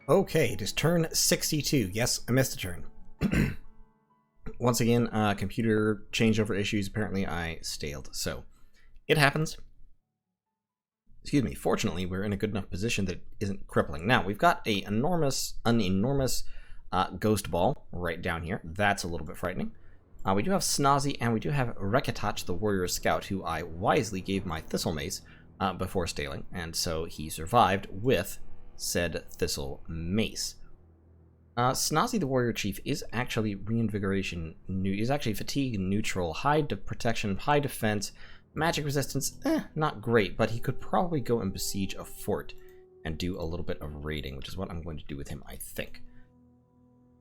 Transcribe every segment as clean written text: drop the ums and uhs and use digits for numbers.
Okay, it is turn 62. Yes, I missed a turn. Once again, computer changeover issues. Apparently I staled, so it happens. Excuse me. Fortunately, we're in a good enough position that it isn't crippling. Now, we've got an enormous ghost ball right down here. That's a little bit frightening. We do have Snazzy, and we do have Rekatach, the warrior scout, who I wisely gave my Thistle Mace before staling, and so he survived with said Thistle Mace. Snazzy the Warrior Chief is actually reinvigoration, is actually fatigue neutral, high protection, high defense, magic resistance, not great, but he could probably go and besiege a fort and do a little bit of raiding, which is what I'm going to do with him, I think.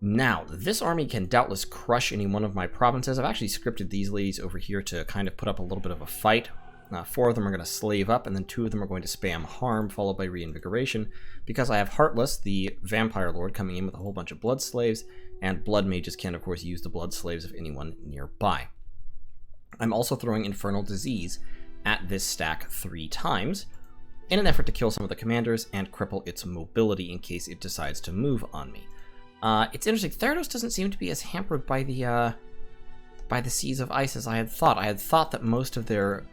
Now, this army can doubtless crush any one of my provinces. I've actually scripted these ladies over here to kind of put up a little bit of a fight. 4 of them are going to slave up, and then 2 of them are going to spam harm, followed by reinvigoration, because I have Heartless, the vampire lord, coming in with a whole bunch of blood slaves, and blood mages can, of course, use the blood slaves of anyone nearby. I'm also throwing Infernal Disease at this stack 3 times, in an effort to kill some of the commanders and cripple its mobility in case it decides to move on me. It's interesting, Theranos doesn't seem to be as hampered by the Seas of Ice as I had thought. I had thought that most of their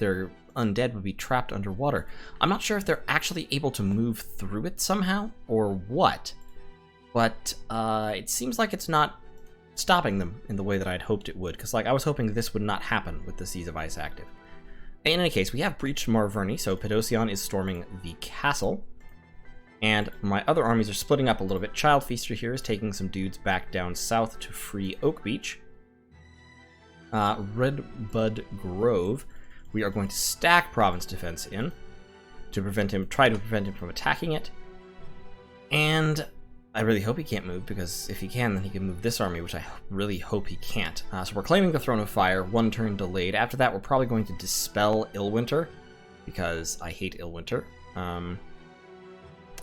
undead would be trapped underwater. I'm not sure if they're actually able to move through it somehow, or what, but it seems like it's not stopping them in the way that I'd hoped it would, because I was hoping this would not happen with the Seas of Ice active. In any case, we have breached Marverni, so Pedocion is storming the castle, and my other armies are splitting up a little bit. Child Feaster here is taking some dudes back down south to free Oak Beach. Redbud Grove, we are going to stack Province Defense in to try to prevent him from attacking it. And I really hope he can't move, because if he can, then he can move this army, which I really hope he can't. So we're claiming the Throne of Fire, 1 turn delayed. After that, we're probably going to dispel Illwinter, because I hate Illwinter.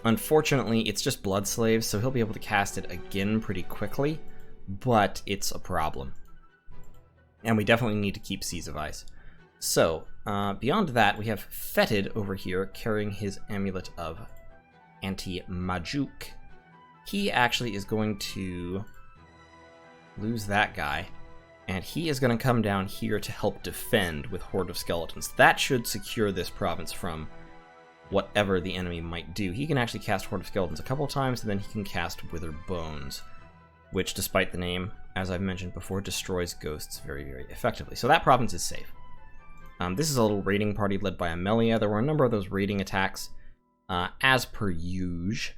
Unfortunately, it's just Blood Slaves, so he'll be able to cast it again pretty quickly, but it's a problem. And we definitely need to keep Seas of Ice. So, beyond that, we have Fetid over here carrying his Amulet of Anti-Majuk. He actually is going to lose that guy, and he is going to come down here to help defend with Horde of Skeletons. That should secure this province from whatever the enemy might do. He can actually cast Horde of Skeletons a couple times, and then he can cast Wither Bones, which, despite the name, as I've mentioned before, destroys ghosts very, very effectively. So that province is safe. This is a little raiding party led by Amelia. There were a number of those raiding attacks, as per usual.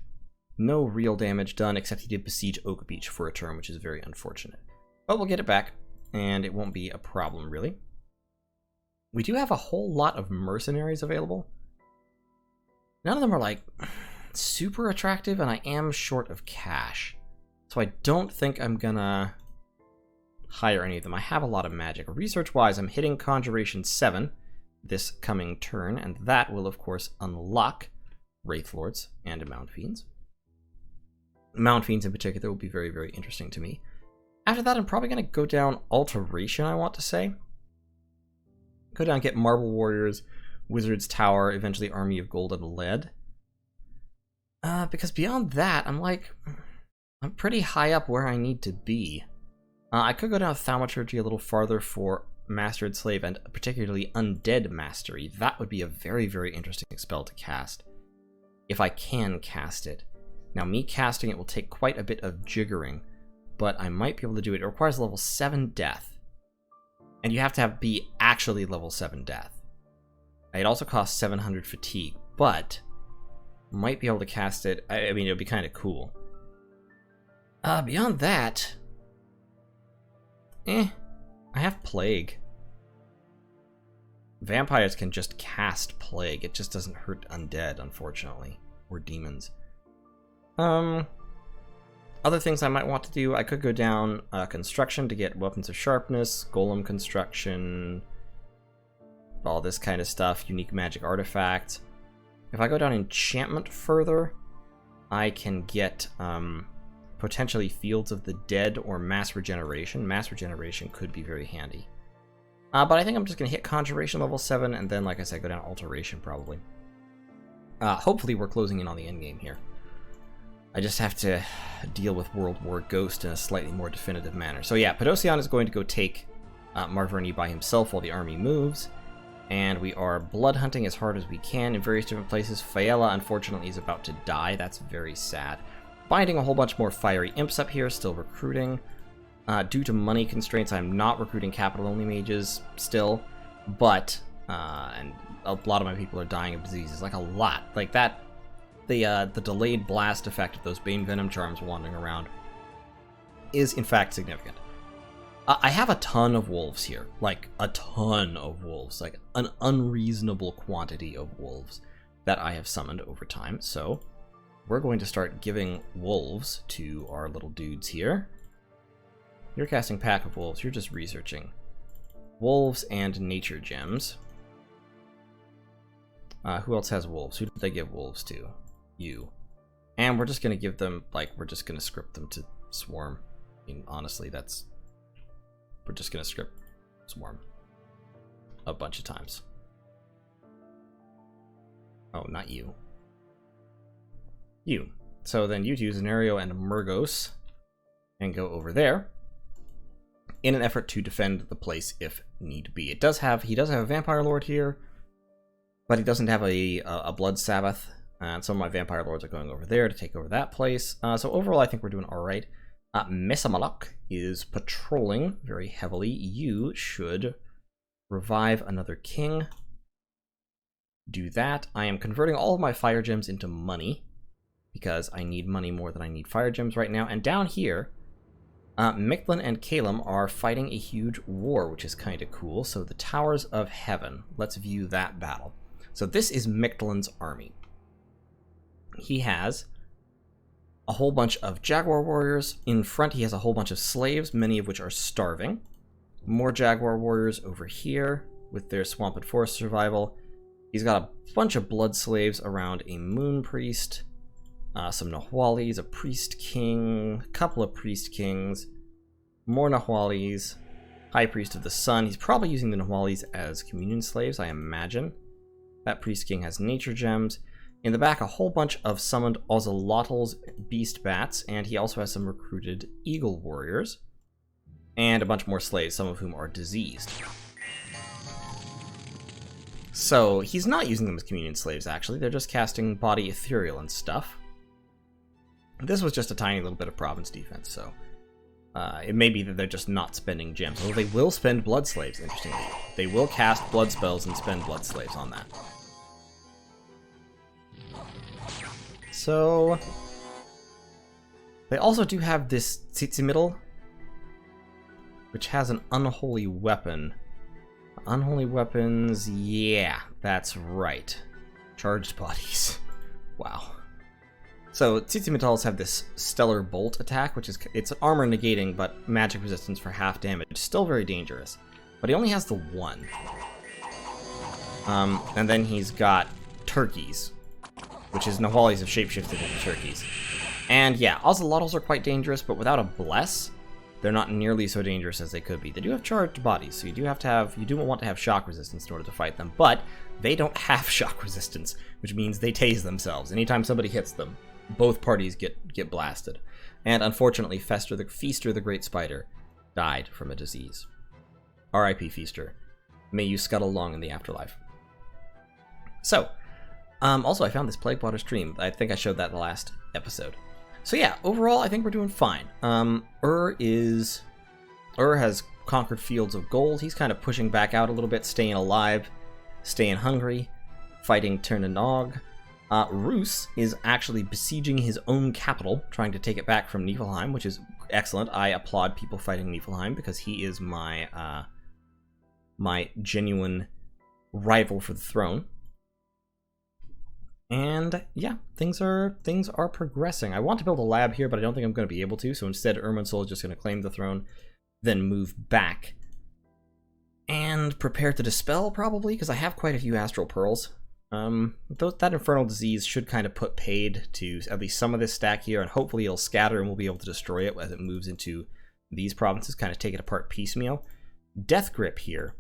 No real damage done, except he did besiege Oak Beach for a turn, which is very unfortunate. But we'll get it back, and it won't be a problem, really. We do have a whole lot of mercenaries available. None of them are, super attractive, and I am short of cash. So I don't think I'm gonna hire any of them. I have a lot of magic. Research-wise, I'm hitting Conjuration 7 this coming turn, and that will, of course, unlock Wraith Lords and Mound Fiends. Mound Fiends in particular will be very, very interesting to me. After that, I'm probably going to go down Alteration, I want to say. Go down, get Marble Warriors, Wizard's Tower, eventually Army of Gold and Lead. Because beyond that, I'm pretty high up where I need to be. I could go down Thaumaturgy a little farther for Mastered Slave and particularly Undead Mastery. That would be a very, very interesting spell to cast, if I can cast it. Now, me casting it will take quite a bit of jiggering, but I might be able to do it. It requires level 7 death, and you have to be actually level 7 death. It also costs 700 fatigue, but might be able to cast it. I mean, it would be kind of cool. Beyond that, I have Plague. Vampires can just cast Plague. It just doesn't hurt undead, unfortunately, or demons. Other things I might want to do, I could go down Construction to get Weapons of Sharpness, Golem Construction, all this kind of stuff, Unique Magic Artifacts. If I go down Enchantment further, I can get potentially Fields of the Dead or Mass Regeneration. Mass Regeneration could be very handy. But I think I'm just going to hit Conjuration level 7, and then, like I said, go down Alteration, probably. Hopefully we're closing in on the endgame here. I just have to deal with World War Ghost in a slightly more definitive manner. So yeah, Pedosian is going to go take Marverni by himself while the army moves. And we are blood hunting as hard as we can in various different places. Faella, unfortunately, is about to die. That's very sad. Binding a whole bunch more fiery imps up here, still recruiting. Due to money constraints, I'm not recruiting capital-only mages still. But, and a lot of my people are dying of diseases. Like, a lot. Like, that, the delayed blast effect of those Bane Venom charms wandering around is, in fact, significant. I have a ton of wolves here, like a ton of wolves, like an unreasonable quantity of wolves that I have summoned over time. So we're going to start giving wolves to our little dudes here. You're casting Pack of Wolves, you're just researching wolves and nature gems. Who else has wolves? Who did they give wolves to? You. And we're just going to give them, like, we're just going to script them to swarm. I mean, honestly, that's... We're just going to script swarm a bunch of times. Oh, not you. You. So then you use Zenario and Murgos and go over there in an effort to defend the place if need be. He does have a Vampire Lord here, but he doesn't have a Blood Sabbath, and some of my Vampire Lords are going over there to take over that place. So overall, I think we're doing all right. Mesamalak is patrolling very heavily. You should revive another king. Do that. I am converting all of my fire gems into money because I need money more than I need fire gems right now. And down here, Mictlan-Caelum are fighting a huge war, which is kind of cool. So the Towers of Heaven. Let's view that battle. So this is Mictlan's army. He has a whole bunch of Jaguar warriors. In front, he has a whole bunch of slaves, many of which are starving. More Jaguar warriors over here with their swamp and forest survival. He's got a bunch of blood slaves around a moon priest, some Nahualis, a priest king, a couple of priest kings, more Nahualis, high priest of the sun. He's probably using the Nahualis as communion slaves, I imagine. That priest king has nature gems. In the back, a whole bunch of summoned Ozelotls beast bats, and he also has some recruited eagle warriors, and a bunch more slaves, some of whom are diseased. So he's not using them as communion slaves, actually. They're just casting body ethereal and stuff. This was just a tiny little bit of province defense, so it may be that they're just not spending gems. Although they will spend blood slaves, interestingly. They will cast blood spells and spend blood slaves on that. So, they also do have this Tsitsimitl, which has an unholy weapon. Unholy weapons, yeah, that's right. Charged bodies. Wow. So, Tsitsimitls have this Stellar Bolt attack, which is, it's armor negating, but magic resistance for half damage. Still very dangerous. But he only has the one. And then he's got turkeys, which is Nahualis have shapeshifted into turkeys. And yeah, Ozelotls are quite dangerous, but without a bless, they're not nearly so dangerous as they could be. They do have charged bodies, so you do want to have shock resistance in order to fight them, but they don't have shock resistance, which means they tase themselves. Anytime somebody hits them, both parties get blasted. And unfortunately, Feaster the Great Spider died from a disease. R.I.P. Feaster. May you scuttle long in the afterlife. So, also, I found this Plague Water stream. I think I showed that in the last episode. So yeah, overall, I think we're doing fine. Ur has conquered Fields of Gold. He's kind of pushing back out a little bit, staying alive, staying hungry, fighting Ternanog. Roos is actually besieging his own capital, trying to take it back from Niflheim, which is excellent. I applaud people fighting Niflheim because he is my my genuine rival for the throne. And yeah, things are progressing. I want to build a lab here, but I don't think I'm going to be able to. So instead, Irminsul is just going to claim the throne, then move back and prepare to dispel, probably, because I have quite a few astral pearls. That infernal disease should kind of put paid to at least some of this stack here, and hopefully it'll scatter and we'll be able to destroy it as it moves into these provinces, kind of take it apart piecemeal. Death Grip here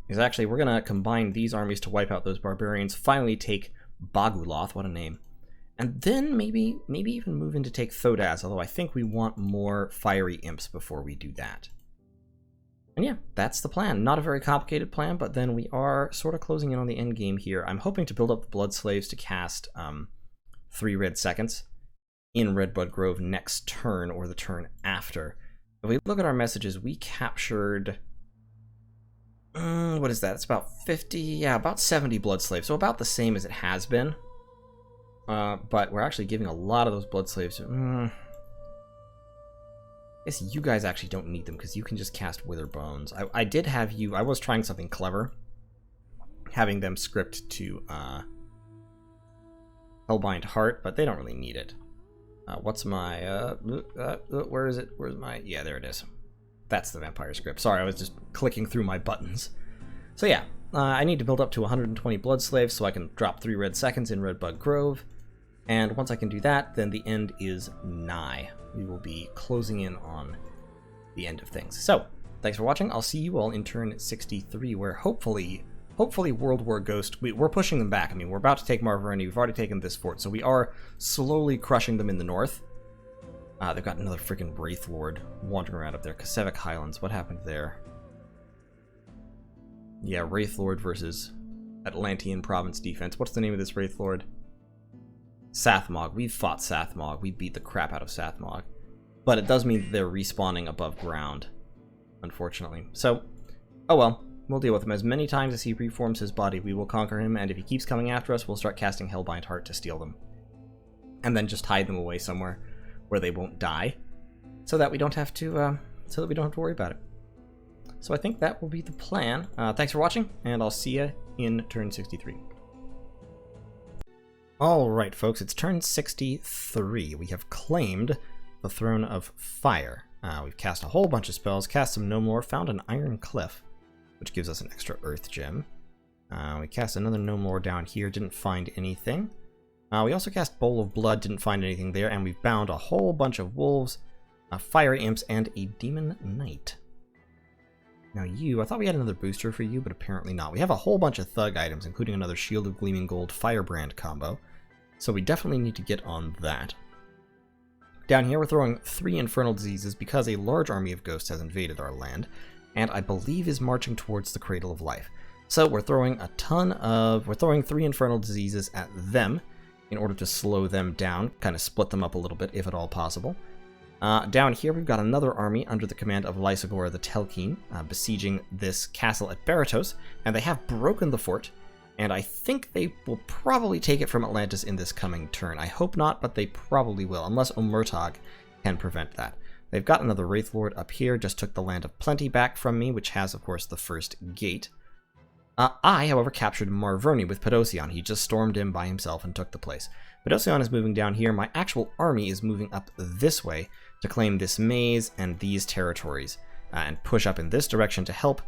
is actually, we're going to combine these armies to wipe out those barbarians, finally take Baguloth, what a name, And then maybe even move in to take Thodaz, although I think we want more fiery imps before we do that. And yeah, that's the plan. Not a very complicated plan, but then we are sort of closing in on the end game here. I'm hoping to build up the Blood Slaves to cast 3 red seconds in Redbud Grove next turn or the turn after. If we look at our messages, we captured... what is that? It's about 50... yeah, about 70 Blood Slaves, so about the same as it has been. But we're actually giving a lot of those Blood Slaves... I guess you guys actually don't need them, because you can just cast Wither Bones. I did have you... I was trying something clever. Having them script to Hellbind Heart, but they don't really need it. What's my... where is it? Where's my... yeah, there it is. That's the Vampire script. Sorry, I was just clicking through my buttons. So yeah, I need to build up to 120 Blood Slaves so I can drop 3 red seconds in Redbud Grove. And once I can do that, then the end is nigh. We will be closing in on the end of things. So, thanks for watching. I'll see you all in turn 63, where hopefully World War Ghost... we're pushing them back. I mean, we're about to take Marverani. We've already taken this fort, so we are slowly crushing them in the north. They've got another freaking Wraith Lord wandering around up there. Kasevik Highlands, what happened there? Yeah, Wraith Lord versus Atlantean Province defense. What's the name of this Wraith Lord? Sathmog. We've fought Sathmog. We beat the crap out of Sathmog. But it does mean that they're respawning above ground, unfortunately. So, oh well. We'll deal with him. As many times as he reforms his body, we will conquer him, and if he keeps coming after us, we'll start casting Hellbind Heart to steal them. And then just hide them away somewhere where they won't die, so that we don't have to worry about it. So I think that will be the plan. Thanks for watching, and I'll see you in turn 63. Alright folks, it's turn 63. We have claimed the Throne of Fire. We've cast a whole bunch of spells, cast some Gnome Lore, found an Iron Cliff, which gives us an extra Earth Gem. We cast another Gnome Lore down here, didn't find anything. We also cast Bowl of Blood, didn't find anything there, and we've bound a whole bunch of wolves, fiery imps, and a demon knight. Now you, I thought we had another booster for you, but apparently not. We have a whole bunch of thug items, including another Shield of Gleaming Gold Firebrand combo, so we definitely need to get on that. Down here we're throwing 3 Infernal Diseases because a large army of ghosts has invaded our land, and I believe is marching towards the Cradle of Life. So we're throwing 3 Infernal Diseases at them, in order to slow them down, kind of split them up a little bit, if at all possible. Down here, we've got another army under the command of Lysagora the Telkeen, besieging this castle at Baratos, and they have broken the fort, and I think they will probably take it from Atlantis in this coming turn. I hope not, but they probably will, unless Omurtag can prevent that. They've got another Wraith Lord up here, just took the Land of Plenty back from me, which has, of course, the first gate. I, however, captured Marverni with Pedosian. He just stormed in by himself and took the place. Pedosian is moving down here. My actual army is moving up this way to claim this maze and these territories, and push up in this direction to help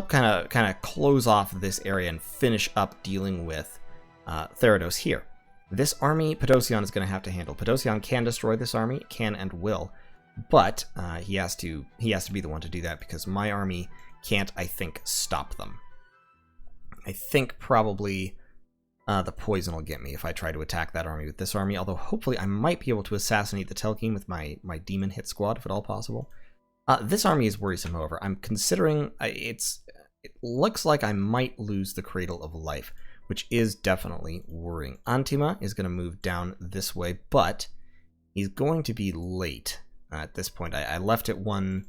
kind of close off this area and finish up dealing with Therados here. This army, Pedosian is going to have to handle. Pedosian can destroy this army, can and will, but he has to be the one to do that because my army can't, I think, stop them. I think probably the poison will get me if I try to attack that army with this army, although hopefully I might be able to assassinate the Telkeen with my demon hit squad, if at all possible. This army is worrisome, however. I'm considering... it looks like I might lose the Cradle of Life, which is definitely worrying. Antima is going to move down this way, but he's going to be late at this point. I left it one...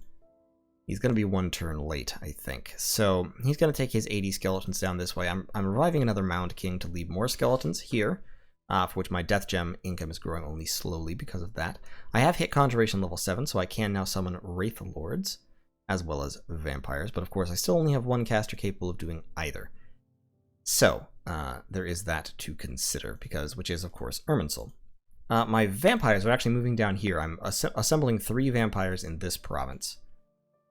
He's going to be 1 turn late, I think. So he's going to take his 80 skeletons down this way. I'm reviving another Mound King to leave more skeletons here, for which my Death Gem income is growing only slowly because of that. I have hit Conjuration level 7, so I can now summon Wraith Lords, as well as Vampires. But of course, I still only have 1 caster capable of doing either. So there is that to consider, which is, of course, Irminsul. My Vampires are actually moving down here. I'm assembling 3 Vampires in this province.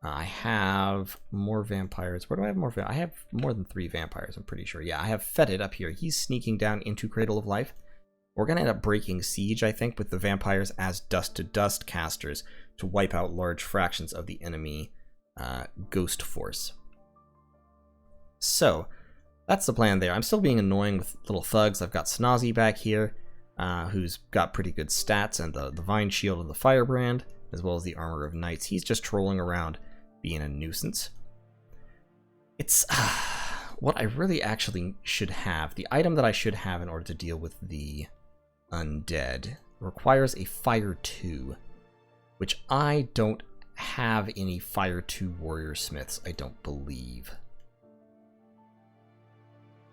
I have more vampires. Where do I have more? I have more than 3 vampires, I'm pretty sure. Yeah, I have Fetid up here. He's sneaking down into Cradle of Life. We're going to end up breaking siege, I think, with the vampires as dust-to-dust casters to wipe out large fractions of the enemy ghost force. So, that's the plan there. I'm still being annoying with little thugs. I've got Snozzy back here. who's got pretty good stats, and the Divine Shield of the Firebrand, as well as the Armor of Knights. He's just trolling around, being a nuisance. It's what I really actually should have. The item that I should have in order to deal with the undead requires a Fire 2, which I don't have any Fire 2 Warrior Smiths, I don't believe.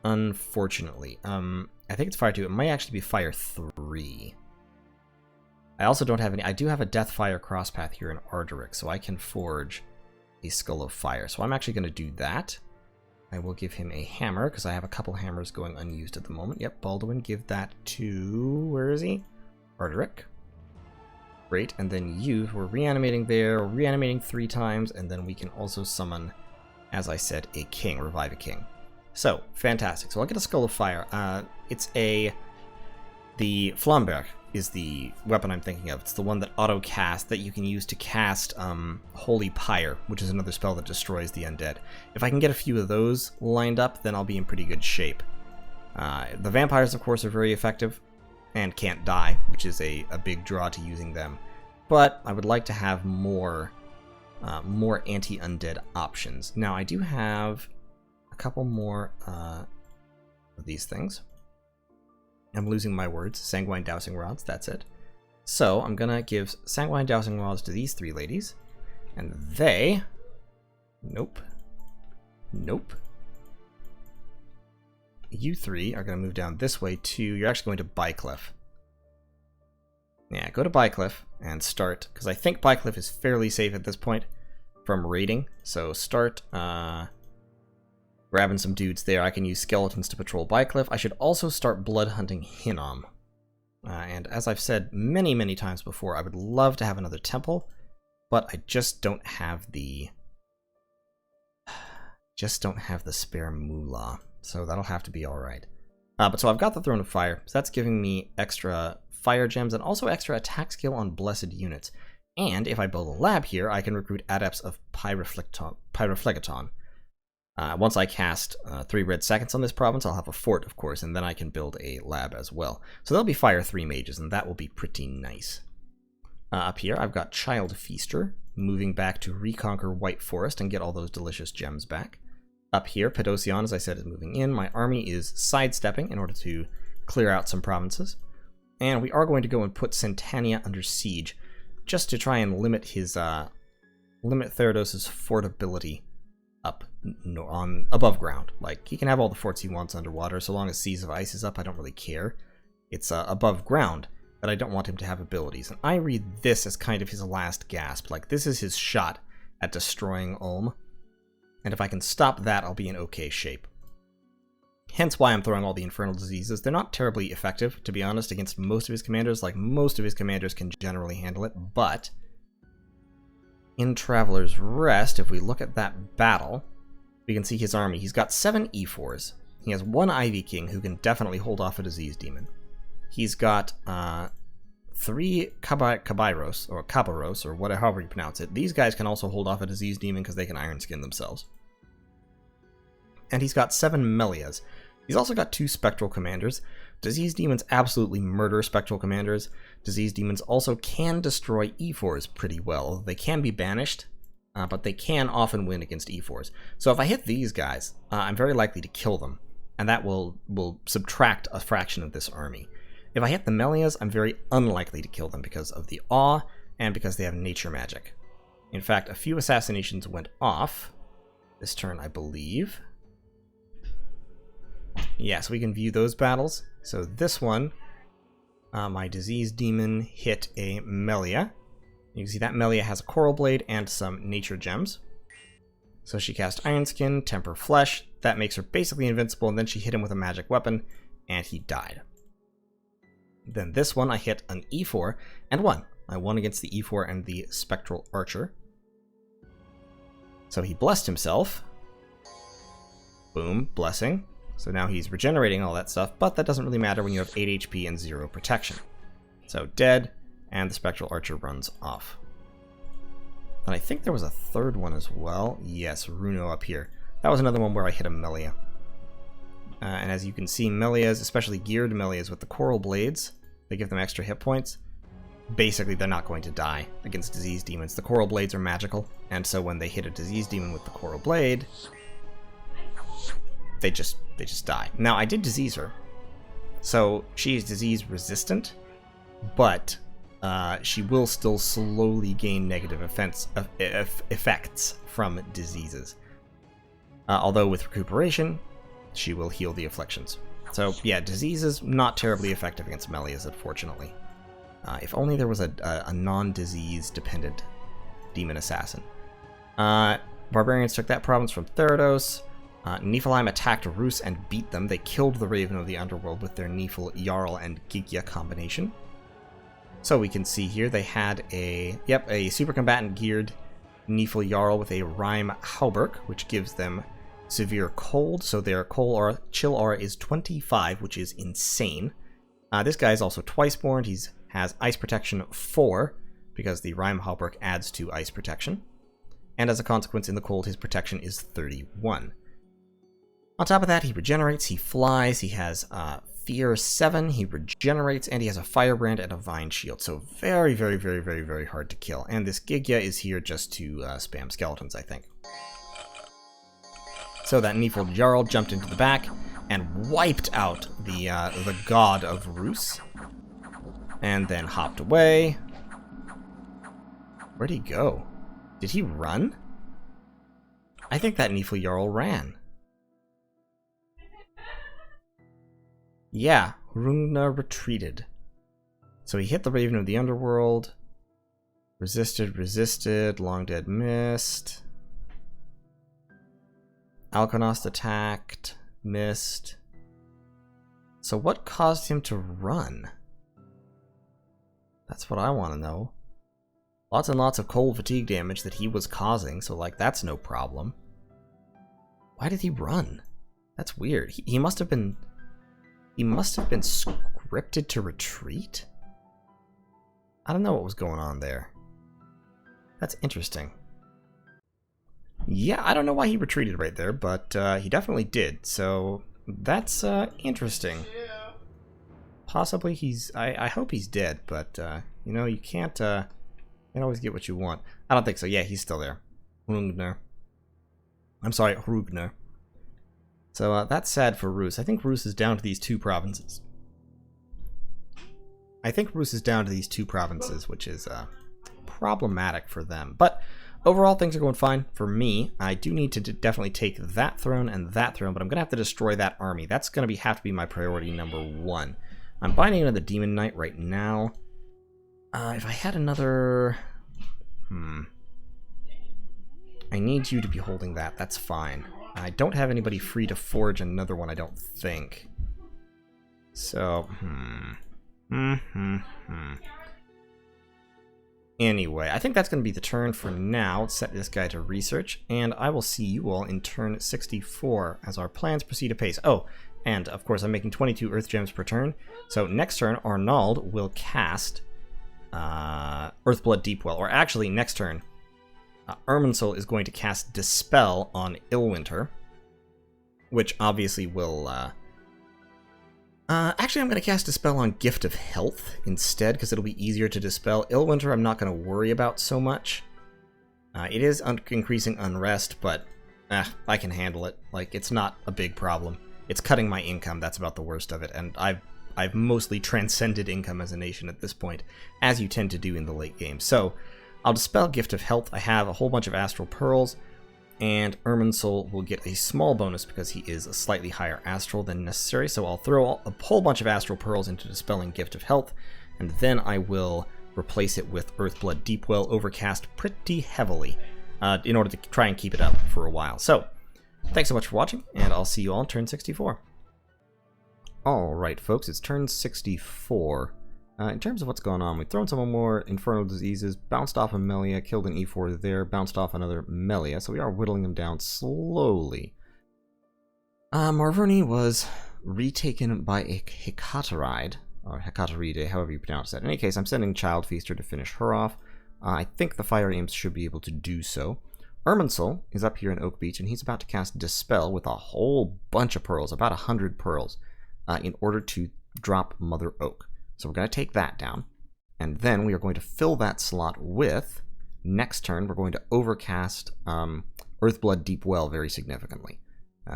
Unfortunately. I think it's Fire 2. It might actually be Fire 3. I also don't have any. I do have a Deathfire Crosspath here in Arderic, so I can forge a Skull of Fire. So I'm actually going to do that. I will give him a hammer, because I have a couple hammers going unused at the moment. Yep, Baldwin, give that to... where is he? Arderic. Great, and then you, we're reanimating there, we're reanimating 3 times, and then we can also summon, as I said, a king, revive a king. So, fantastic. So I'll get a Skull of Fire. The Flamberg is the weapon I'm thinking of. It's the one that auto-cast, that you can use to cast Holy Pyre, which is another spell that destroys the undead. If I can get a few of those lined up, then I'll be in pretty good shape. The vampires, of course, are very effective, and can't die, which is a big draw to using them. But I would like to have more anti-undead options. Now, I do have a couple more of these things. I'm losing my words. Sanguine Dowsing Rods, that's it. So I'm going to give Sanguine Dowsing Rods to these 3 ladies. And they... Nope. Nope. You 3 are going to move down this way to... You're actually going to Bycliff. Yeah, go to Bycliff and start... Because I think Bycliff is fairly safe at this point from raiding. So start... grabbing some dudes there. I can use skeletons to patrol Bycliff. I should also start blood hunting Hinnom. And as I've said many, many times before, I would love to have another temple, but I just don't have the... spare moolah. So that'll have to be alright. But so I've got the Throne of Fire, so that's giving me extra fire gems and also extra attack skill on blessed units. And if I build a lab here, I can recruit adepts of Pyroflegeton. Once I cast 3 red seconds on this province, I'll have a fort, of course, and then I can build a lab as well. So there'll be Fire 3 mages, and that will be pretty nice. Up here, I've got Child Feaster, moving back to reconquer White Forest and get all those delicious gems back. Up here, Pedosian, as I said, is moving in. My army is sidestepping in order to clear out some provinces. And we are going to go and put Centania under siege, just to try and limit his, limit Theodos' fortability up above ground. Like, he can have all the forts he wants underwater, so long as Seas of Ice is up, I don't really care. It's above ground, but I don't want him to have abilities. And I read this as kind of his last gasp. Like, this is his shot at destroying Ulm. And if I can stop that, I'll be in okay shape. Hence why I'm throwing all the Infernal Diseases. They're not terribly effective, to be honest, against most of his commanders. Like, most of his commanders can generally handle it, but in Traveler's Rest, if we look at that battle, we can see his army. He's got 7 E4s. He has 1 Ivy King who can definitely hold off a Disease Demon. He's got 3 Caballeros, or Caballeros, or whatever, however you pronounce it. These guys can also hold off a Disease Demon because they can Iron Skin themselves. And he's got 7 Melias. He's also got 2 Spectral Commanders. Disease Demons absolutely murder Spectral Commanders. Disease Demons also can destroy E4s pretty well. They can be banished, but they can often win against E4s. So if I hit these guys, I'm very likely to kill them, and that will subtract a fraction of this army. If I hit the Melias, I'm very unlikely to kill them because of the Awe, and because they have nature magic. In fact, a few assassinations went off this turn, I believe. Yeah, so we can view those battles. So this one, my Disease Demon hit a Melia. You can see that Melia has a Coral Blade and some nature gems. So she cast Iron Skin, Temper Flesh. That makes her basically invincible, and then she hit him with a magic weapon, and he died. Then this one, I hit an E4 and won. I won against the E4 and the Spectral Archer. So he blessed himself. Boom, blessing. So now he's regenerating all that stuff, but that doesn't really matter when you have 8 HP and 0 protection. So dead, and the Spectral Archer runs off. And I think there was a third one as well. Yes, Runo up here. That was another one where I hit a Melia. And as you can see, Melias, especially geared Melias with the Coral Blades, they give them extra hit points. Basically, they're not going to die against disease demons. The coral blades are magical, and so when they hit a disease demon with the coral blade, they just die. Now, I did disease her, so she is disease resistant, but she will still slowly gain negative effects from diseases. Although with recuperation, she will heal the afflictions. So yeah, diseases not terribly effective against Melias, unfortunately. If only there was a non-disease dependent demon assassin. Barbarians took that province from Therados. Nephilim attacked Rus and beat them. They killed the Raven of the Underworld with their Nephil, Jarl, and Gigya combination. So we can see here they had a super combatant geared Nephil Jarl with a Rime Hauberk, which gives them severe cold, so their chill aura is 25, which is insane. This guy is also twice-born. He has ice protection 4, because the Rime Hauberk adds to ice protection. And as a consequence, in the cold, his protection is 31. On top of that, he regenerates, he flies, he has Fear 7, he regenerates, and he has a Firebrand and a Vine Shield. So very, very, very, very, very hard to kill. And this Gigya is here just to spam skeletons, I think. So that Nephil Jarl jumped into the back and wiped out the god of Rus. And then hopped away. Where'd he go? Did he run? I think that Nephil Jarl ran. Yeah, Hrungnir retreated. So he hit the Raven of the Underworld. Resisted, Long Dead missed. Alkonost attacked, missed. So what caused him to run? That's what I want to know. Lots and lots of cold fatigue damage that he was causing, so like that's no problem. Why did he run? That's weird. He must have been scripted to retreat? I don't know what was going on there. That's interesting. Yeah, I don't know why he retreated right there, but he definitely did, so that's interesting. Possibly he's... I hope he's dead, but, you know, you can't always get what you want. I don't think so. Yeah, he's still there. Hrungnir. I'm sorry, Hrungnir. So that's sad for Rus. I think Rus is down to these two provinces. Which is problematic for them. But overall, things are going fine for me. I do need to definitely take that throne and that throne, but I'm going to have to destroy that army. That's going to have to be my priority number 1. I'm binding another Demon Knight right now. If I had another... I need you to be holding that. That's fine. I don't have anybody free to forge another one, I don't think. So, Anyway, I think that's going to be the turn for now. Let's set this guy to research, and I will see you all in turn 64 as our plans proceed apace. Oh, and of course I'm making 22 Earth Gems per turn. So next turn, Arnald will cast Earthblood Deepwell, or actually next turn, Irminsul is going to cast Dispel on Illwinter, which obviously will... actually, I'm going to cast Dispel on Gift of Health instead, because it'll be easier to dispel. Illwinter I'm not going to worry about so much. It is increasing unrest, but I can handle it. Like, it's not a big problem. It's cutting my income, that's about the worst of it, and I've mostly transcended income as a nation at this point, as you tend to do in the late game. So, I'll dispel Gift of Health. I have a whole bunch of Astral Pearls, and Irminsul will get a small bonus because he is a slightly higher Astral than necessary, so I'll throw a whole bunch of Astral Pearls into dispelling Gift of Health, and then I will replace it with Earthblood Deepwell Overcast pretty heavily in order to try and keep it up for a while. So, thanks so much for watching, and I'll see you all in turn 64. Alright folks, it's turn 64. In terms of what's going on, we've thrown some more Infernal Diseases, bounced off a Melia, killed an E4 there, bounced off another Melia, so we are whittling them down slowly. Marverni was retaken by a Hecateride, or Hecateride, however you pronounce that. In any case, I'm sending Child Feaster to finish her off. I think the Fire Imps should be able to do so. Irminsul is up here in Oak Beach, and he's about to cast Dispel with a whole bunch of pearls, about 100 pearls, in order to drop Mother Oak. So we're going to take that down. And then we are going to fill that slot with, next turn, we're going to overcast Earthblood Deep Well very significantly.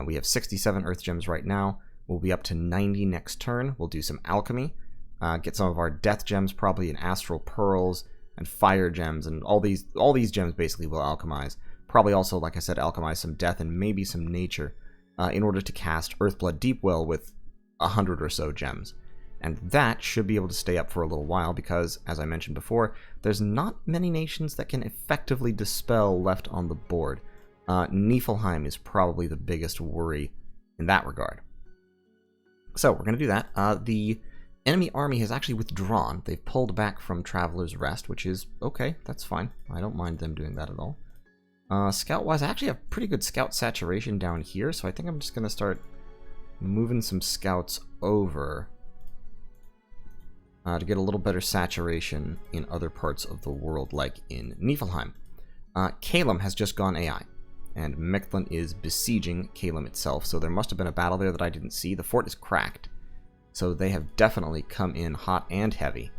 We have 67 Earth Gems right now. We'll be up to 90 next turn. We'll do some alchemy, get some of our Death Gems, probably in Astral Pearls and Fire Gems, and all these gems basically will alchemize. Probably also, like I said, alchemize some Death and maybe some Nature in order to cast Earthblood Deep Well with 100 or so gems. And that should be able to stay up for a little while because, as I mentioned before, there's not many nations that can effectively dispel left on the board. Niflheim is probably the biggest worry in that regard. So we're going to do that. The enemy army has actually withdrawn. They've pulled back from Traveler's Rest, which is okay. That's fine. I don't mind them doing that at all. Scout-wise, I actually have pretty good scout saturation down here, so I think I'm just going to start moving some scouts over to get a little better saturation in other parts of the world, like in Niflheim. Caelum has just gone AI, and Mictlan is besieging Caelum itself, so there must have been a battle there that I didn't see. The fort is cracked, so they have definitely come in hot and heavy.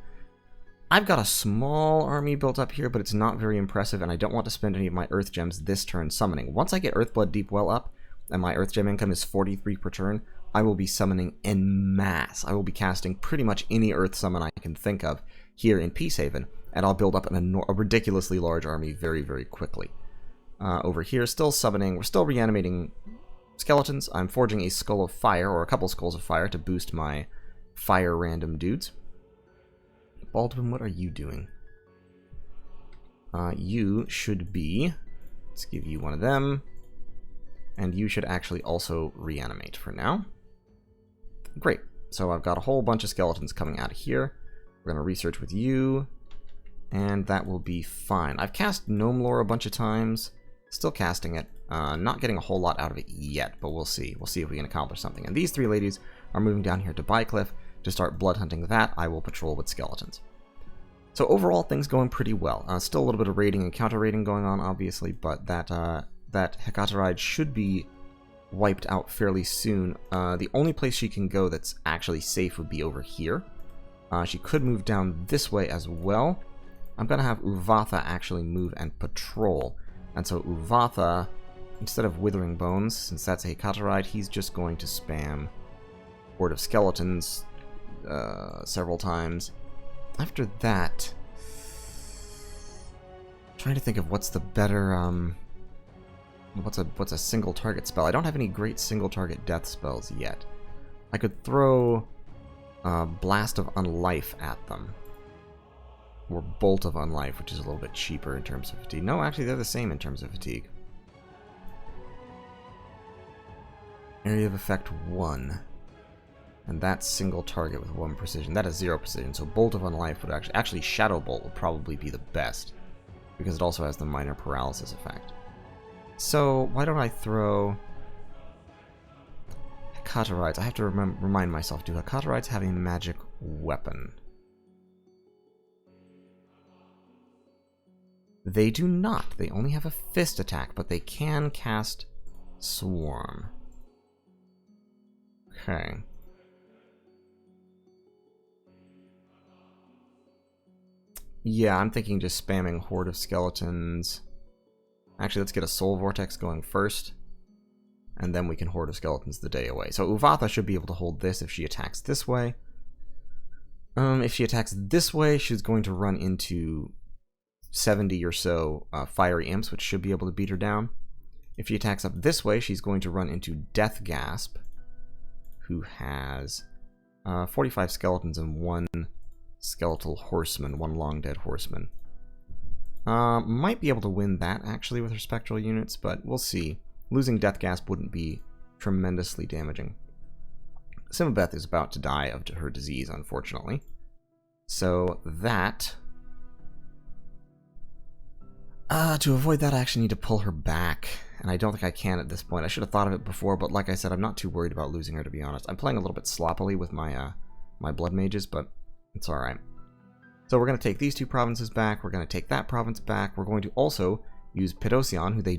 I've got a small army built up here, but it's not very impressive, and I don't want to spend any of my Earth Gems this turn summoning. Once I get Earthblood Deep Well up, and my Earth Gem income is 43 per turn, I will be summoning en masse. I will be casting pretty much any Earth summon I can think of here in Peacehaven, and I'll build up a ridiculously large army very, very quickly. Over here, still summoning, we're still reanimating skeletons. I'm forging a Skull of Fire, or a couple Skulls of Fire, to boost my fire random dudes. Baldwin, what are you doing? You should be, let's give you one of them, and you should actually also reanimate for now. Great. So I've got a whole bunch of skeletons coming out of here. We're going to research with you, and that will be fine. I've cast Gnome Lore a bunch of times. Still casting it. Not getting a whole lot out of it yet, but we'll see. We'll see if we can accomplish something. And these three ladies are moving down here to Bycliff to start blood hunting that. I will patrol with skeletons. So overall, things going pretty well. Still a little bit of raiding and counter-raiding going on, obviously, but that Hekateride should be wiped out fairly soon. The only place she can go that's actually safe would be over here. She could move down this way as well. I'm going to have Uvatha actually move and patrol. And so Uvatha, instead of Withering Bones, since that's a Hekateride, he's just going to spam Horde of Skeletons several times. After that, I'm trying to think of what's the better... What's a single target spell? I don't have any great single target death spells yet. I could throw Blast of Unlife at them. Or Bolt of Unlife, which is a little bit cheaper in terms of fatigue. No, actually they're the same in terms of fatigue. Area of Effect 1. And that's single target with 1 precision. That is 0 precision, so Bolt of Unlife would actually Shadow Bolt would probably be the best. Because it also has the minor paralysis effect. So, why don't I throw Hekaterides? I have to remind myself, do Hekaterides have a magic weapon? They do not. They only have a fist attack, but they can cast Swarm. Okay. Yeah, I'm thinking just spamming Horde of Skeletons. Actually, let's get a Soul Vortex going first, and then we can Horde of Skeletons the day away. So Uvatha should be able to hold this if she attacks this way. If she attacks this way, she's going to run into 70 or so Fiery Imps, which should be able to beat her down. If she attacks up this way, she's going to run into Death Gasp, who has 45 skeletons and 1 skeletal horseman, 1 long dead horseman. Might be able to win that, actually, with her spectral units, but we'll see. Losing Death Gasp wouldn't be tremendously damaging. Simabeth is about to die of her disease, unfortunately. So that... to avoid that, I actually need to pull her back, and I don't think I can at this point. I should have thought of it before, but like I said, I'm not too worried about losing her, to be honest. I'm playing a little bit sloppily with my my blood mages, but it's alright. So we're going to take these 2 provinces back, we're going to take that province back, we're going to also use Pedosian, who they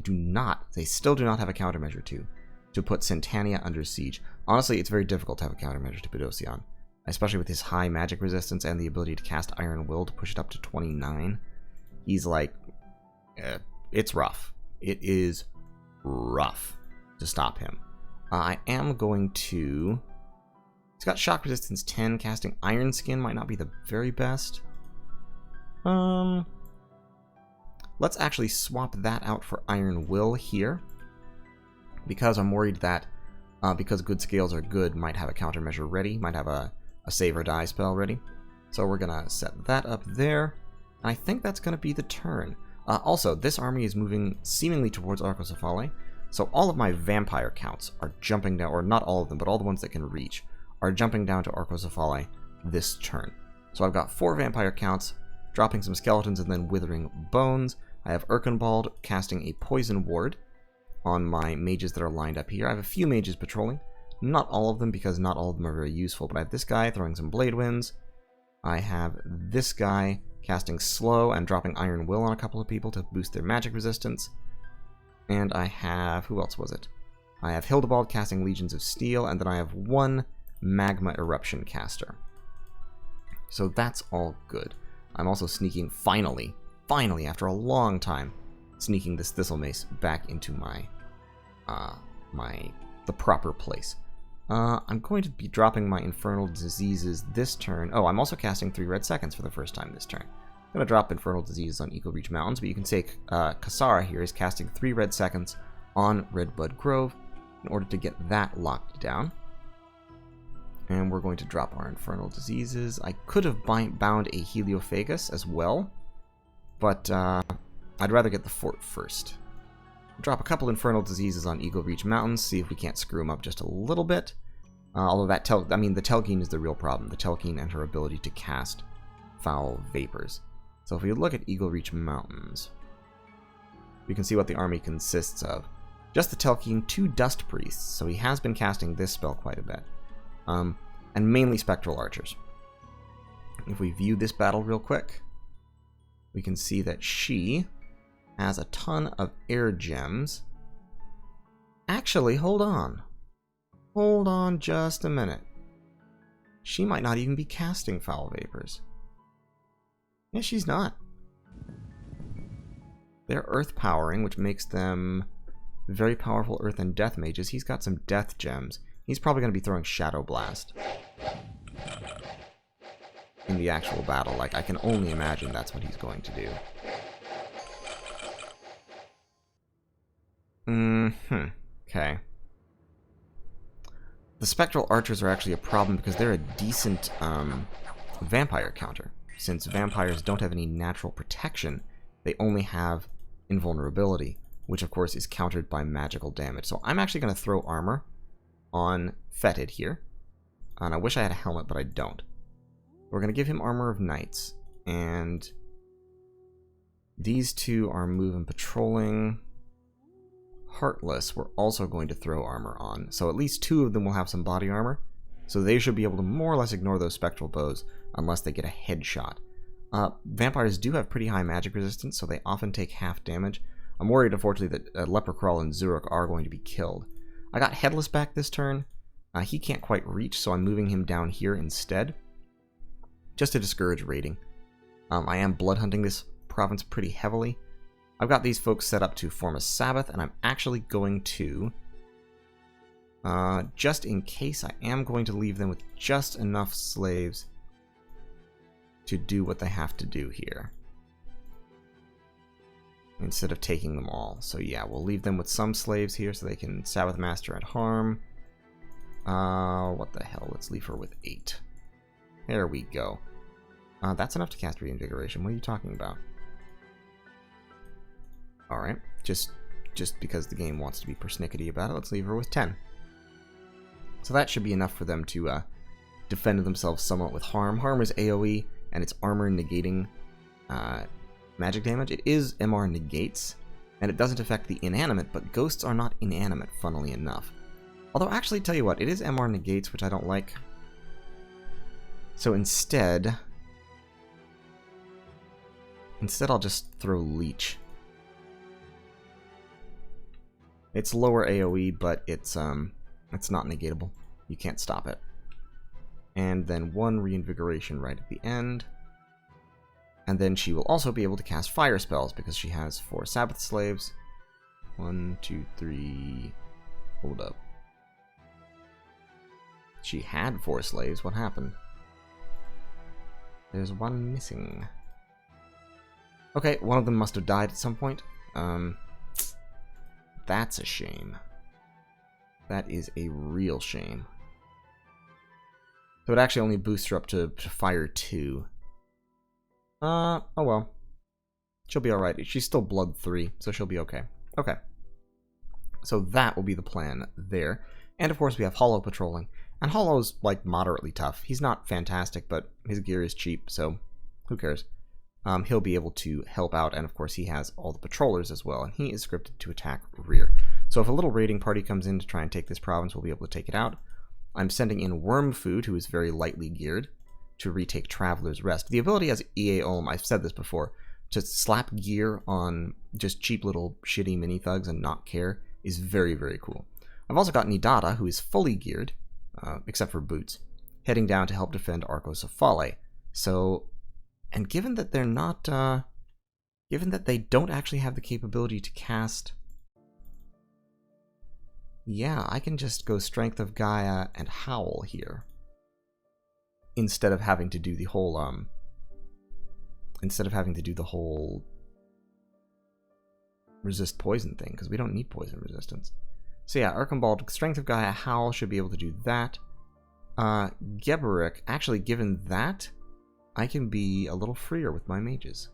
still do not have a countermeasure to put Centania under siege. Honestly, it's very difficult to have a countermeasure to Pedosian. especially with his high magic resistance and the ability to cast Iron Will to push it up to 29. He's like, it's rough. It is rough to stop him. I am going to... He's got shock resistance 10. Casting Iron Skin might not be the very best. Let's actually swap that out for Iron Will here, because I'm worried that because good scales are good, might have a countermeasure ready, might have a save or die spell ready. So we're gonna set that up there, and I think that's gonna be the turn. Also, this army is moving seemingly towards Arcocephale, so all of my vampire counts are jumping down, or not all of them, but all the ones that can reach, are jumping down to Arcocephale this turn. So I've got 4 vampire counts, dropping some skeletons and then withering bones. I have Erkenbald casting a poison ward on my mages that are lined up here. I have a few mages patrolling, not all of them because not all of them are very useful, but I have this guy throwing some blade winds. I have this guy casting slow and dropping Iron Will on a couple of people to boost their magic resistance. And I have, who else was it? I have Hildebald casting Legions of Steel, and then I have 1 Magma Eruption caster. So that's all good. I'm also sneaking, finally, after a long time, sneaking this Thistle Mace back into my, the proper place. I'm going to be dropping my Infernal Diseases this turn. Oh, I'm also casting 3 Red Seconds for the first time this turn. I'm going to drop Infernal Diseases on Eagle Reach Mountains, but you can say Kasara here is casting 3 Red Seconds on Redbud Grove in order to get that locked down. And we're going to drop our Infernal Diseases. I could have bound a Heliophagus as well, but I'd rather get the fort first. Drop a couple Infernal Diseases on Eagle Reach Mountains, see if we can't screw them up just a little bit. Although that the Telkine is the real problem. The Telkine and her ability to cast foul vapors. So if we look at Eagle Reach Mountains, you can see what the army consists of. Just the Telkine, 2 Dust Priests, so he has been casting this spell quite a bit. And mainly Spectral Archers. If we view this battle real quick, we can see that she has a ton of air gems. Actually, hold on. Hold on just a minute. She might not even be casting Foul Vapors. Yeah, she's not. They're Earth Powering, which makes them very powerful Earth and Death mages. He's got some Death gems. He's probably going to be throwing Shadow Blast in the actual battle. Like, I can only imagine that's what he's going to do. Okay. The Spectral Archers are actually a problem because they're a decent vampire counter. Since vampires don't have any natural protection, they only have invulnerability, which of course is countered by magical damage. So I'm actually going to throw armor on Fetid here. And I wish I had a helmet, but I don't. We're going to give him Armor of Knights. And these 2 are move and patrolling. Heartless, we're also going to throw armor on. So at least 2 of them will have some body armor. So they should be able to more or less ignore those spectral bows unless they get a headshot. Vampires do have pretty high magic resistance, so they often take half damage. I'm worried, unfortunately, that Lepercrawl and Zurich are going to be killed. I got Headless back this turn. He can't quite reach, so I'm moving him down here instead, just to discourage raiding. I am blood hunting this province pretty heavily. I've got these folks set up to form a Sabbath, and I'm actually going to, just in case, I am going to leave them with just enough slaves to do what they have to do here, instead of taking them all. So yeah, we'll leave them with some slaves here so they can Sabbath Master at harm. What the hell, let's leave her with 8. There we go. That's enough to cast Reinvigoration. What are you talking about? Alright, just because the game wants to be persnickety about it, let's leave her with 10. So that should be enough for them to defend themselves somewhat with harm. Harm is AoE, and it's armor negating magic damage. It is MR negates, and it doesn't affect the inanimate, but ghosts are not inanimate, funnily enough. Although, actually, tell you what, it is MR negates, which I don't like. So instead I'll just throw Leech. It's lower AoE, but it's not negatable. You can't stop it. and then 1 reinvigoration right at the end. And then she will also be able to cast fire spells because she has 4 Sabbath slaves. 1, 2, 3... Hold up. She had 4 slaves. What happened? There's 1 missing. Okay, one of them must have died at some point. That's a shame. That is a real shame. So it actually only boosts her up to fire 2. Oh well. She'll be alright. She's still blood 3, so she'll be okay. Okay. So that will be the plan there. And of course we have Hollow patrolling. And Hollow's, like, moderately tough. He's not fantastic, but his gear is cheap, so who cares? He'll be able to help out, and of course he has all the patrollers as well, and he is scripted to attack rear. So if a little raiding party comes in to try and take this province, we'll be able to take it out. I'm sending in Wormfood, who is very lightly geared, to retake Traveler's Rest. The ability as EA Ulm, I've said this before, to slap gear on just cheap little shitty mini-thugs and not care is very, very cool. I've also got Nidata, who is fully geared, except for boots, heading down to help defend Arcos of Fale. So, and given that they're not, given that they don't actually have the capability to cast, yeah, I can just go Strength of Gaia and Howl here, instead of having to do the whole, resist poison thing, because we don't need poison resistance. So yeah, Archambauld, Strength of Gaia, Howl should be able to do that. Geberick, actually given that, I can be a little freer with my mages.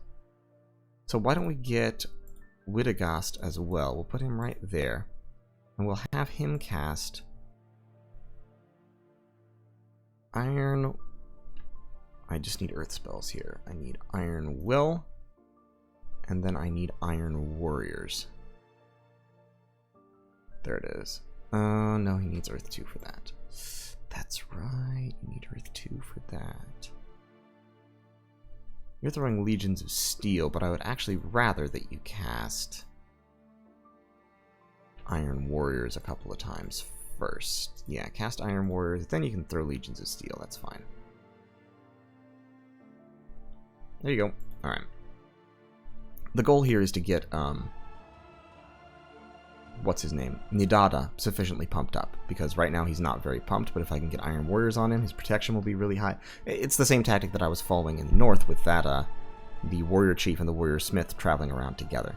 So why don't we get Widogast as well? We'll put him right there. And we'll have him cast Iron... I just need Earth spells here. I need Iron Will, and then I need Iron Warriors. There it is. No, he needs Earth 2 for that. That's right, you need Earth 2 for that. You're throwing Legions of Steel, but I would actually rather that you cast Iron Warriors a couple of times first. Yeah, cast Iron Warriors, then you can throw Legions of Steel, that's fine. There you go. Alright. The goal here is to get, what's his name? Nidata sufficiently pumped up, because right now he's not very pumped, but if I can get Iron Warriors on him, his protection will be really high. It's the same tactic that I was following in the north with that, the Warrior Chief and the Warrior Smith traveling around together.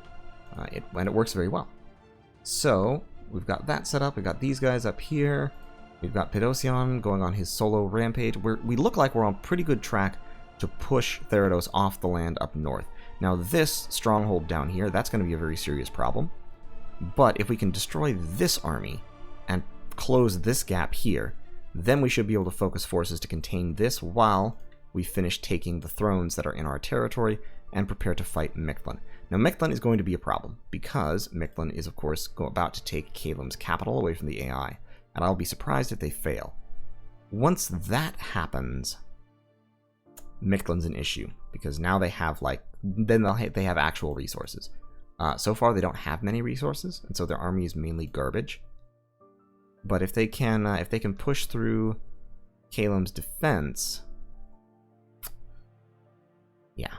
And it works very well. So, we've got that set up, we've got these guys up here, we've got Pedosian going on his solo rampage. We look like we're on pretty good track to push Therados off the land up north. Now this stronghold down here, that's going to be a very serious problem. But if we can destroy this army and close this gap here, then we should be able to focus forces to contain this while we finish taking the thrones that are in our territory and prepare to fight Mictlan. Now Mictlan is going to be a problem because Mictlan is of course about to take Caelum's capital away from the AI, and I'll be surprised if they fail. Once that happens, Mictlan's an issue, because now they have, like, then they have actual resources. So far they don't have many resources, and so their army is mainly garbage. But if they can push through Caelum's defense, yeah,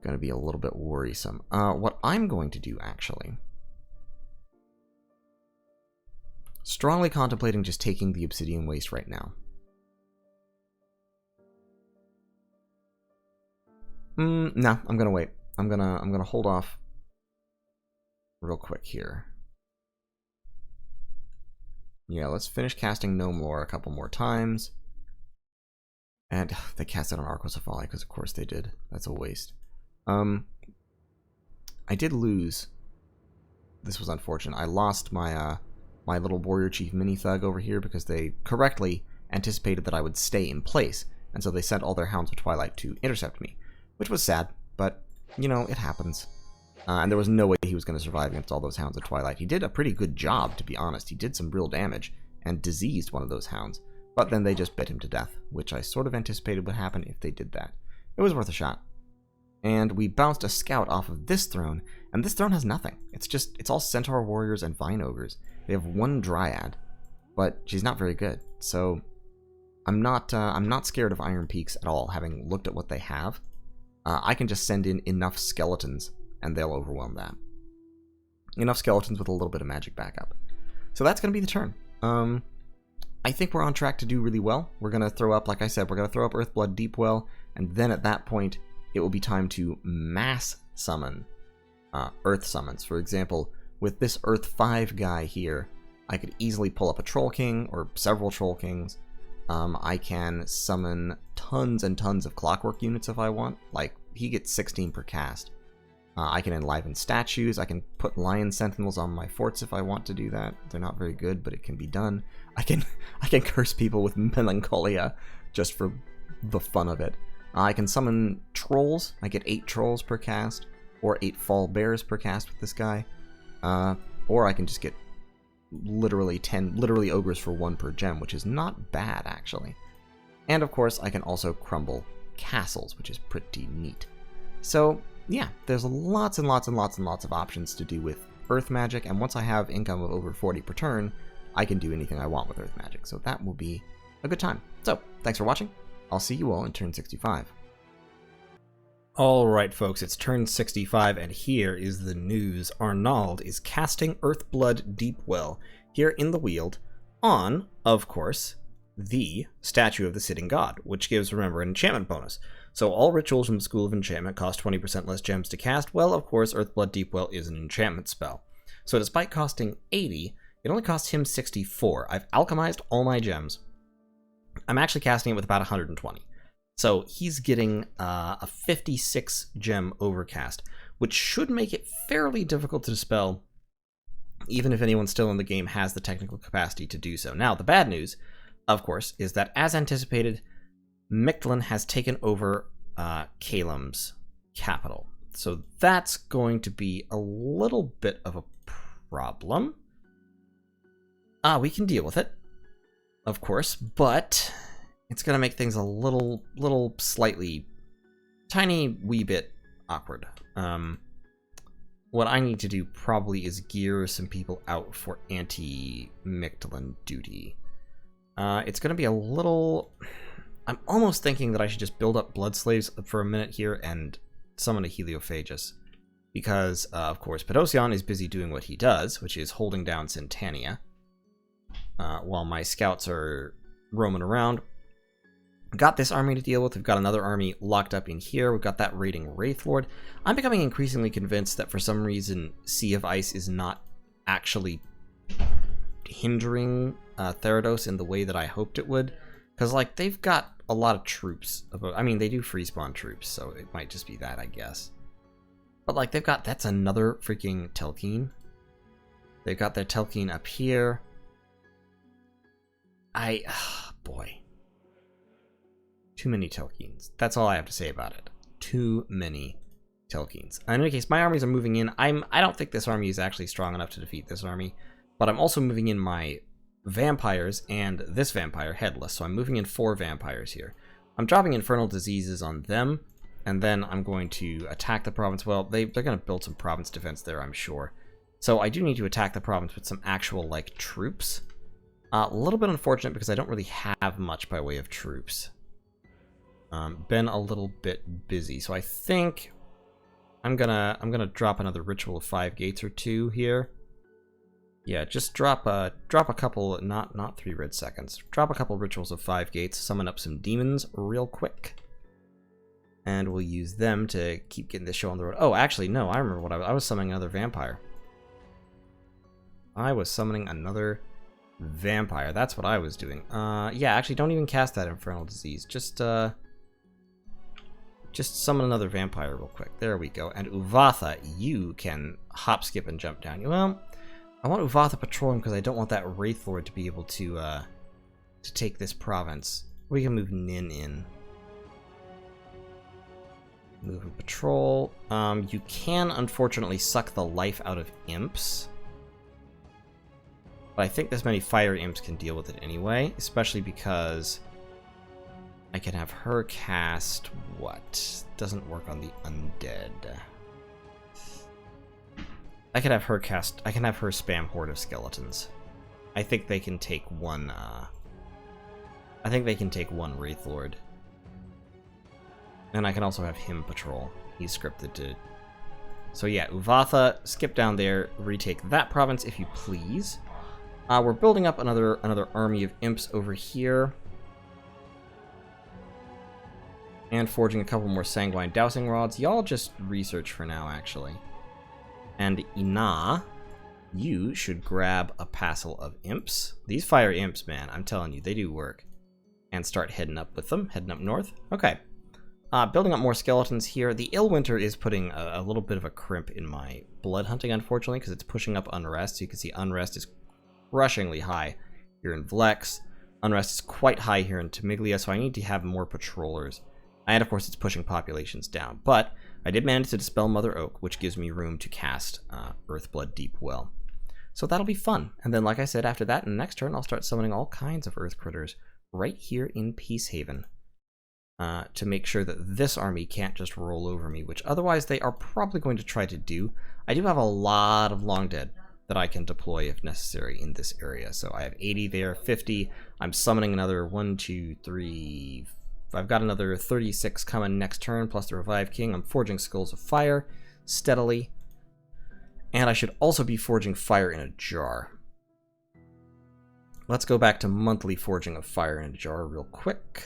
gonna be a little bit worrisome. What I'm going to do, actually, strongly contemplating just taking the Obsidian Waste right now. No, I'm gonna wait. I'm gonna hold off real quick here. Yeah, let's finish casting Gnome Lore a couple more times. And they cast it on Arcos of Fale, because of course they did. That's a waste. I did lose. This was unfortunate. I lost my my little Warrior Chief mini-thug over here because they correctly anticipated that I would stay in place. And so they sent all their Hounds of Twilight to intercept me. Which was sad, but, you know, it happens. And there was no way he was going to survive against all those Hounds of Twilight. He did a pretty good job, to be honest. He did some real damage, and diseased one of those hounds. But then they just bit him to death, which I sort of anticipated would happen if they did that. It was worth a shot. And we bounced a scout off of this throne, and this throne has nothing. It's all Centaur Warriors and Vine Ogres. They have one Dryad, but she's not very good. So, I'm not scared of Iron Peaks at all, having looked at what they have. I can just send in enough skeletons, and they'll overwhelm that. Enough skeletons with a little bit of magic backup. So that's going to be the turn. I think we're on track to do really well. We're going to throw up, like I said, we're going to throw up Earthblood Deepwell, and then at that point, it will be time to mass summon Earth summons. For example, with this Earth 5 guy here, I could easily pull up a Troll King, or several Troll Kings. I can summon tons and tons of Clockwork units if I want. Like, he gets 16 per cast. I can enliven statues. I can put Lion Sentinels on my forts if I want to do that. They're not very good, but it can be done. I can curse people with Melancholia just for the fun of it. I can summon trolls. I get 8 trolls per cast, or 8 fall bears per cast with this guy. Or I can just get literally ogres for 1 per gem, which is not bad actually. And of course, I can also crumble castles, which is pretty neat. So yeah, there's lots and lots and lots and lots of options to do with Earth Magic, and once I have income of over 40 per turn, I can do anything I want with Earth Magic, so that will be a good time. So, thanks for watching. I'll see you all in turn 65. Alright folks, it's turn 65, and here is the news. Arnauld is casting Earthblood Deepwell here in the Weald on, of course, the Statue of the Sitting God, which gives, remember, an enchantment bonus. So all rituals from the School of Enchantment cost 20% less gems to cast. Well, of course, Earthblood Deepwell is an enchantment spell. So despite costing 80, it only costs him 64. I've alchemized all my gems. I'm actually casting it with about 120. So he's getting a 56 gem overcast, which should make it fairly difficult to dispel, even if anyone still in the game has the technical capacity to do so. Now, the bad news, of course, is that as anticipated, Mictlan has taken over Caelum's capital. So that's going to be a little bit of a problem. We can deal with it, of course, but it's going to make things a little slightly, tiny wee bit awkward. What I need to do probably is gear some people out for anti-Mictlan duty. It's going to be a little... I'm almost thinking that I should just build up Blood Slaves for a minute here and summon a Heliophagus. Because, of course, Pedosian is busy doing what he does, which is holding down Centania. While my scouts are roaming around. Got this army to deal with. We've got another army locked up in here. We've got that raiding Wraithlord. I'm becoming increasingly convinced that for some reason Sea of Ice is not actually hindering Therados in the way that I hoped it would. Because, like, they've got a lot of troops. I mean, they do free spawn troops, so it might just be that, I guess. But, like, they've got... That's another freaking Telkeen. They've got their Telkeen up here. Boy. Too many Telkeens. That's all I have to say about it. Too many Telkeens. In any case, my armies are moving in. I don't think this army is actually strong enough to defeat this army. But I'm also moving in my vampires and this vampire headless. So I'm moving in 4 vampires here. I'm dropping Infernal Diseases on them. And then I'm going to attack the province. Well, they're going to build some province defense there, I'm sure. So I do need to attack the province with some actual, like, troops. A little bit unfortunate because I don't really have much by way of troops. Been a little bit busy, so I think I'm gonna drop another ritual of 5 gates or 2 here. Yeah, just drop a couple, not 3 red seconds. Drop a couple rituals of 5 gates, summon up some demons real quick, and we'll use them to keep getting this show on the road. Oh, actually, no, I remember what I was summoning another vampire. I was summoning another vampire. That's what I was doing. Yeah, actually, don't even cast that Infernal Disease. Just summon another vampire real quick. There we go. And Uvatha, you can hop, skip, and jump down. Well, I want Uvatha patrolling because I don't want that Wraithlord to be able to take this province. We can move Nin in. Move and patrol. You can, unfortunately, suck the life out of imps. But I think this many fire imps can deal with it anyway, especially because I can have her cast what? Doesn't work on the undead. I can have her spam Horde of Skeletons. I think they can take one I think they can take one Wraith Lord. And I can also have him patrol. He's scripted to... So yeah, Uvatha, skip down there, retake that province if you please. We're building up another army of imps over here. And forging a couple more Sanguine Dowsing Rods. Y'all just research for now, actually. And Ina, you should grab a passel of imps. These fire imps, man, I'm telling you, they do work. And start heading up with them, heading up north. Okay. Building up more skeletons here. The Illwinter is putting a little bit of a crimp in my blood hunting, unfortunately, because it's pushing up Unrest. So you can see Unrest is crushingly high here in Vlex. Unrest is quite high here in Tamiglia, so I need to have more patrollers. And of course, it's pushing populations down. But I did manage to dispel Mother Oak, which gives me room to cast Earthblood Deep Well. So that'll be fun. And then, like I said, after that, in the next turn, I'll start summoning all kinds of Earth Critters right here in Peacehaven. To make sure that this army can't just roll over me, which otherwise they are probably going to try to do. I do have a lot of Long Dead that I can deploy if necessary in this area. So I have 80 there, 50. I'm summoning another 1, 2, 3... I've got another 36 coming next turn, plus the Revive King. I'm forging Skulls of Fire steadily. And I should also be forging Fire in a Jar. Let's go back to monthly forging of Fire in a Jar real quick.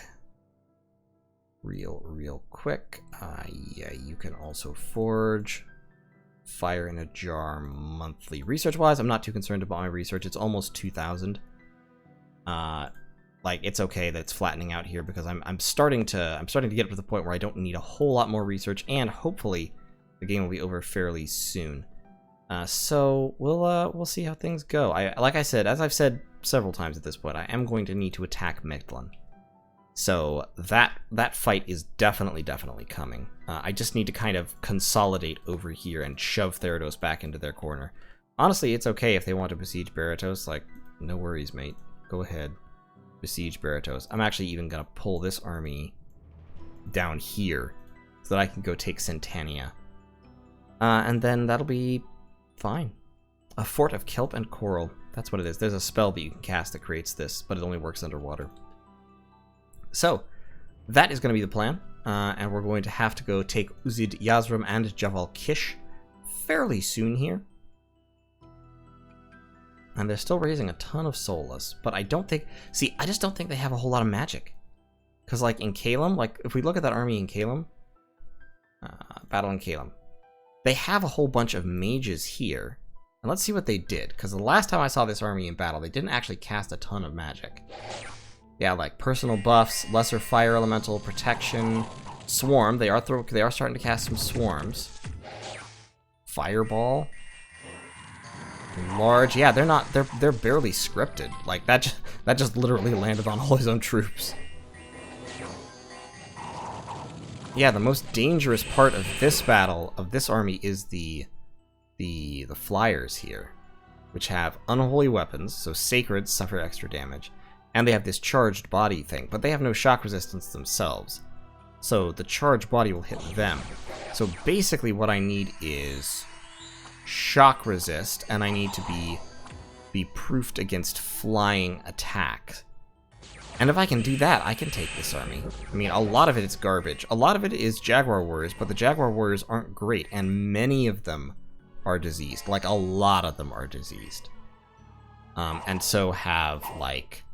Real quick. Yeah, you can also forge Fire in a Jar monthly. Research-wise, I'm not too concerned about my research. It's almost 2,000. Like, it's okay that it's flattening out here because I'm starting to get up to the point where I don't need a whole lot more research, and hopefully the game will be over fairly soon. So we'll see how things go. Like I said, as I've said several times at this point, I am going to need to attack Mictlan. So that fight is definitely coming. I just need to kind of consolidate over here and shove Therados back into their corner. Honestly, it's okay if they want to besiege Baratos. Like, no worries, mate. Go ahead. Besiege Baratos. I'm actually even going to pull this army down here so that I can go take Centania. And then that'll be fine. A Fort of Kelp and Coral. That's what it is. There's a spell that you can cast that creates this, but it only works underwater. So, that is going to be the plan. And we're going to have to go take Uzid Yazram and Javal Kish fairly soon here. And they're still raising a ton of Soulless, but I don't think... See, I just don't think they have a whole lot of magic. Because, like, in Caelum, like, if we look at that army in Caelum... Battle in Caelum. They have a whole bunch of mages here. And let's see what they did. Because the last time I saw this army in battle, they didn't actually cast a ton of magic. Yeah, like, personal buffs, lesser fire elemental, protection, swarm. They are starting to cast some swarms. Fireball. Large, yeah, they're barely scripted. Like, that just literally landed on all his own troops. Yeah, the most dangerous part of this battle, of this army, is the flyers here, which have unholy weapons, so sacreds suffer extra damage, and they have this charged body thing, but they have no shock resistance themselves, so the charged body will hit them. So basically what I need is shock resist, and I need to be proofed against flying attacks. And if I can do that, I can take this army. I mean, a lot of it is garbage. A lot of it is Jaguar Warriors, but the Jaguar Warriors aren't great, and many of them are diseased. Like, a lot of them are diseased. And so have, like,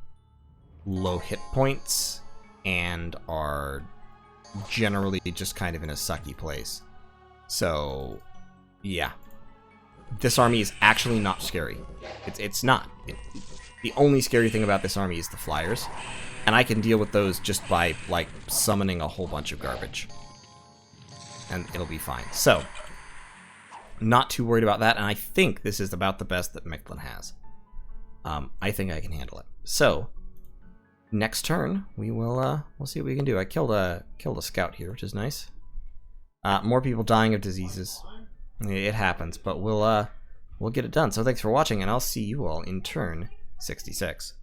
low hit points, and are generally just kind of in a sucky place. So, yeah. This army is actually not scary. It's not. The only scary thing about this army is the flyers, and I can deal with those just by, like, summoning a whole bunch of garbage. And it'll be fine. So, not too worried about that, and I think this is about the best that Mictlan has. I think I can handle it. So, next turn, we'll see what we can do. I killed a scout here, which is nice. More people dying of diseases. It happens, but we'll get it done. So thanks for watching, and I'll see you all in turn 66.